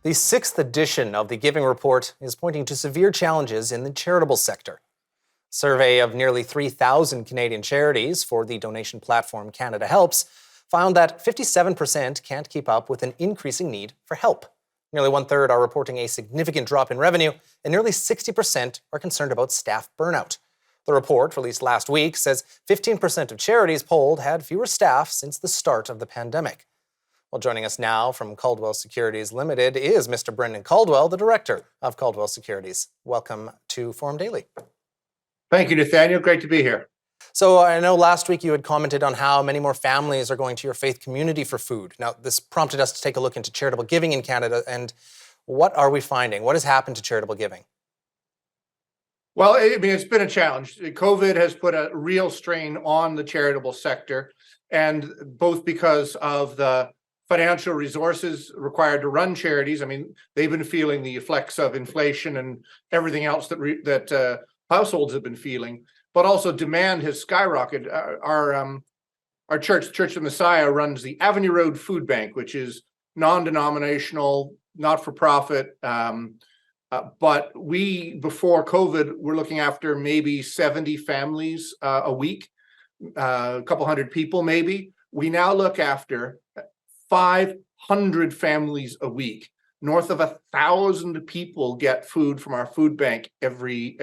The sixth edition of the Giving Report is pointing to severe challenges in the charitable sector. A survey of nearly 3,000 Canadian charities for the donation platform Canada Helps found that 57% can't keep up with an increasing need for help. Nearly one-third are reporting a significant drop in revenue, and nearly 60% are concerned about staff burnout. The report, released last week, says 15% of charities polled had fewer staff since the start of the pandemic. Well, joining us now from Caldwell Securities Ltd. is Mr. Brendan Caldwell, the director of Caldwell Securities. Welcome to Forum Daily. Thank you, Nathaniel. Great to be here. So I know last week you had commented on how many more families are going to your faith community for food. Now, this prompted us to take a look into charitable giving in Canada. And what are we finding? What has happened to charitable giving? Well, it's been a challenge. COVID has put a real strain on the charitable sector, and both because of the financial resources required to run charities. They've been feeling the effects of inflation and everything else that households have been feeling, but also demand has skyrocketed. Our church, Church of Messiah, runs the Avenue Road Food Bank, which is non-denominational, not-for-profit. But we, before COVID, were looking after maybe 70 families a week, a couple hundred people maybe. We now look after 500 families a week. North of 1,000 people get food from our food bank every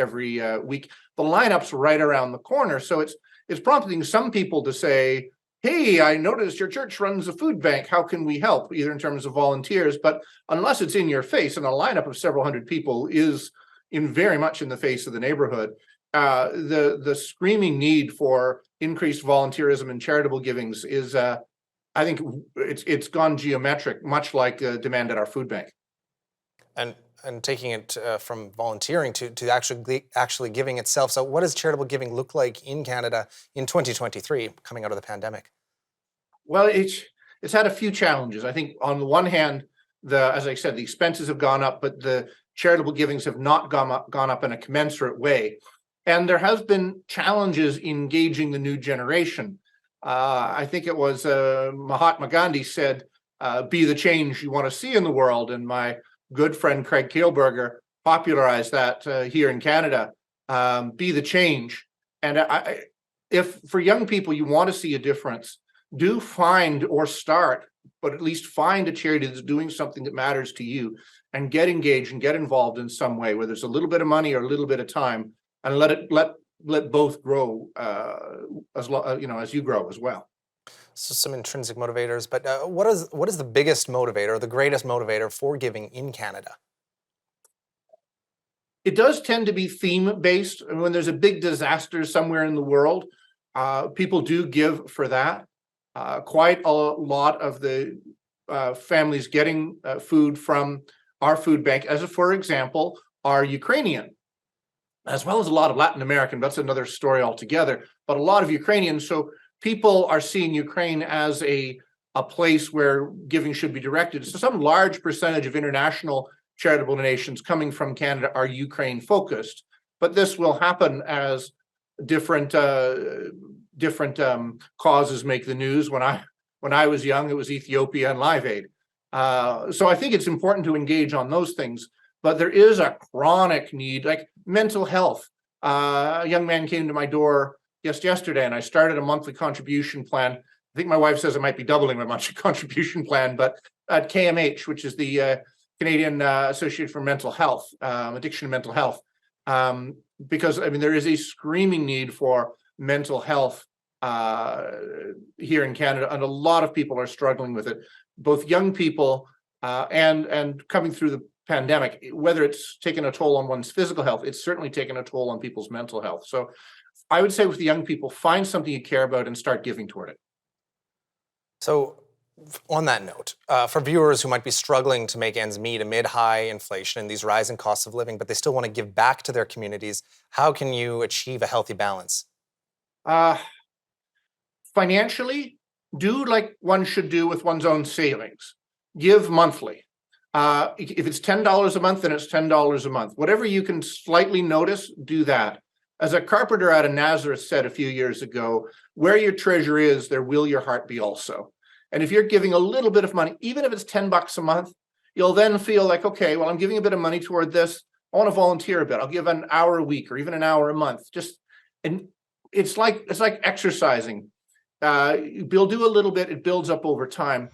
week. The lineup's right around the corner, so it's prompting some people to say, "Hey, I noticed your church runs a food bank. How can we help?" Either in terms of volunteers, but unless it's in your face, and a lineup of several hundred people is very much in the face of the neighborhood, the screaming need for increased volunteerism and charitable givings is, I think it's gone geometric, much like demand at our food bank. And taking it from volunteering to actually giving itself. So what does charitable giving look like in Canada in 2023, coming out of the pandemic? Well, it's had a few challenges. I think on the one hand, as I said, the expenses have gone up, but the charitable givings have not gone up in a commensurate way. And there has been challenges engaging the new generation. I think it was Mahatma Gandhi said, "Be the change you want to see in the world." And my good friend Craig Kielburger popularized that here in Canada. Be the change. And if for young people you want to see a difference, do find or start, but at least find a charity that's doing something that matters to you, and get engaged and get involved in some way, whether it's a little bit of money or a little bit of time, and let both grow as you grow as well. So some intrinsic motivators, but what is the biggest motivator, or the greatest motivator for giving in Canada? It does tend to be theme-based. When there's a big disaster somewhere in the world, people do give for that. Quite a lot of the families getting food from our food bank, for example, are Ukrainian, as well as a lot of Latin American. That's another story altogether, but a lot of Ukrainians. So people are seeing Ukraine as a place where giving should be directed. So some large percentage of international charitable donations coming from Canada are Ukraine focused, but this will happen as different causes make the news. When I was young, it was Ethiopia and Live Aid. So I think it's important to engage on those things, but there is a chronic need, like mental health. A young man came to my door just yesterday, and I started a monthly contribution plan. I think my wife says I might be doubling my monthly contribution plan, but at KMH, which is the Canadian Association for Mental Health, Addiction and Mental Health, because there is a screaming need for mental health here in Canada, and a lot of people are struggling with it, both young people and coming through the pandemic. Whether it's taken a toll on one's physical health, it's certainly taken a toll on people's mental health. So I would say with the young people, find something you care about and start giving toward it. So on that note, for viewers who might be struggling to make ends meet amid high inflation and these rising costs of living, but they still want to give back to their communities, how can you achieve a healthy balance? Financially, do like one should do with one's own savings. Give monthly. If it's $10 a month, then it's $10 a month. Whatever you can slightly notice, do that. As a carpenter out of Nazareth said a few years ago, where your treasure is, there will your heart be also. And if you're giving a little bit of money, even if it's $10 a month, you'll then feel like, okay, well, I'm giving a bit of money toward this. I want to volunteer a bit. I'll give an hour a week or even an hour a month. And it's like exercising. You'll do a little bit, it builds up over time.